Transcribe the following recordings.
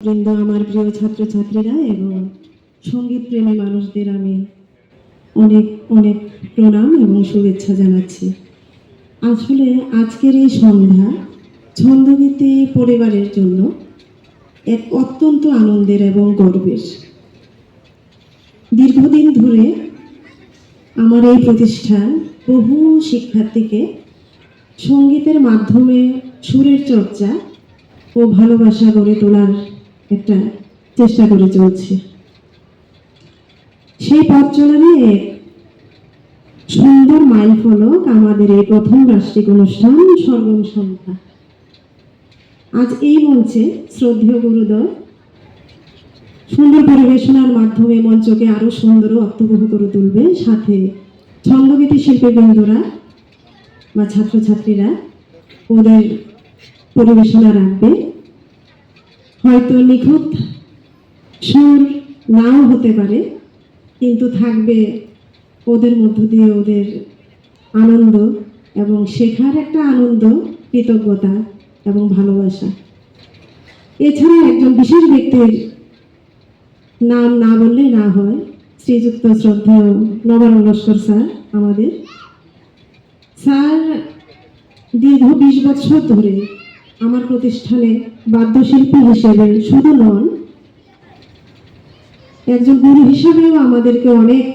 বৃন্দ, আমার প্রিয় ছাত্রছাত্রীরা এবং সঙ্গীত প্রেমী মানুষদের আমি অনেক অনেক প্রণাম এবং শুভেচ্ছা জানাচ্ছি। আসলে আজকের এই সন্ধ্যা ছন্দগীতি পরিবারের জন্য এক অত্যন্ত আনন্দের এবং গর্বের। দীর্ঘদিন ধরে আমার এই প্রতিষ্ঠান বহু শিক্ষার্থীকে সঙ্গীতের মাধ্যমে সুরের চর্চা ও ভালোবাসা গড়ে তোলার একটা চেষ্টা করে চলছে। সেই পথ চলারই এক সুন্দর মাইল ফলক আমাদের এই প্রথম বার্ষিক অনুষ্ঠান সরগম সন্ধ্যা। আজ এই মঞ্চে শ্রদ্ধেয় গুরুদ্বয় সুন্দর পরিবেশনার মাধ্যমে মঞ্চকে আরো সুন্দর ও অর্থবহ করে তুলবে। সাথে ছন্দগীতি শিল্পীবৃন্দরা বা ছাত্রছাত্রীরা ওদের পরিবেশনা রাখবে। হয়তো নিখুঁত সুর নাও হতে পারে, কিন্তু থাকবে ওদের মধ্য দিয়ে ওদের আনন্দ এবং শেখার একটা আনন্দ, কৃতজ্ঞতা এবং ভালোবাসা। এছাড়া একজন বিশেষ ব্যক্তির নাম না বললেই না হয়, শ্রীযুক্ত শ্রদ্ধেয় নবারুণ লস্কর স্যার। আমাদের স্যার দীর্ঘ 20 বছর ধরে আমার প্রতিষ্ঠানে বাদ্যশিল্পী হিসেবে শুধু নন, একজন গুরু হিসেবেও আমাদেরকে অনেক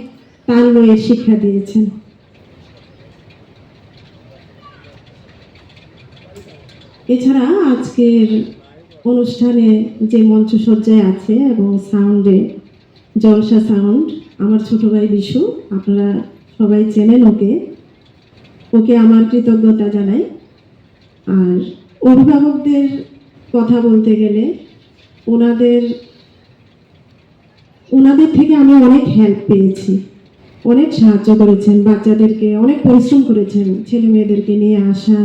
তাল লয়ের শিক্ষা দিয়েছেন। এছাড়া আজকের অনুষ্ঠানে যে মঞ্চসজ্জায় আছে এবং সাউন্ডে জলসা সাউন্ড, আমার ছোট ভাই বিশু, আপনারা সবাই চেনেন ওকে। ওকে আমার কৃতজ্ঞতা জানাই। আর অভিভাবকদের কথা বলতে গেলে ওনাদের থেকে আমি অনেক হেল্প পেয়েছি, অনেক সাহায্য করেছেন, বাচ্চাদেরকে অনেক পরিশ্রম করেছেন, ছেলে মেয়েদেরকে নিয়ে আসা,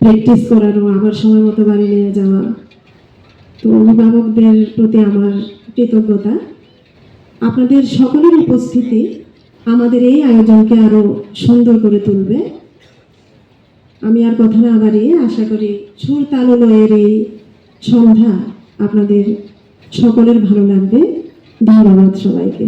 প্র্যাকটিস করানো, আবার সময় মতো বাড়ি নিয়ে যাওয়া। তো অভিভাবকদের প্রতি আমার কৃতজ্ঞতা। আপনাদের সকলের উপস্থিতি আমাদের এই আয়োজনকে আরো সুন্দর করে তুলবে। আমি আর কথা না বাড়িয়ে আশা করি সুর তাল লয়ের এই সন্ধ্যা আপনাদের সকলের ভালো লাগবে। ধন্যবাদ সবাইকে।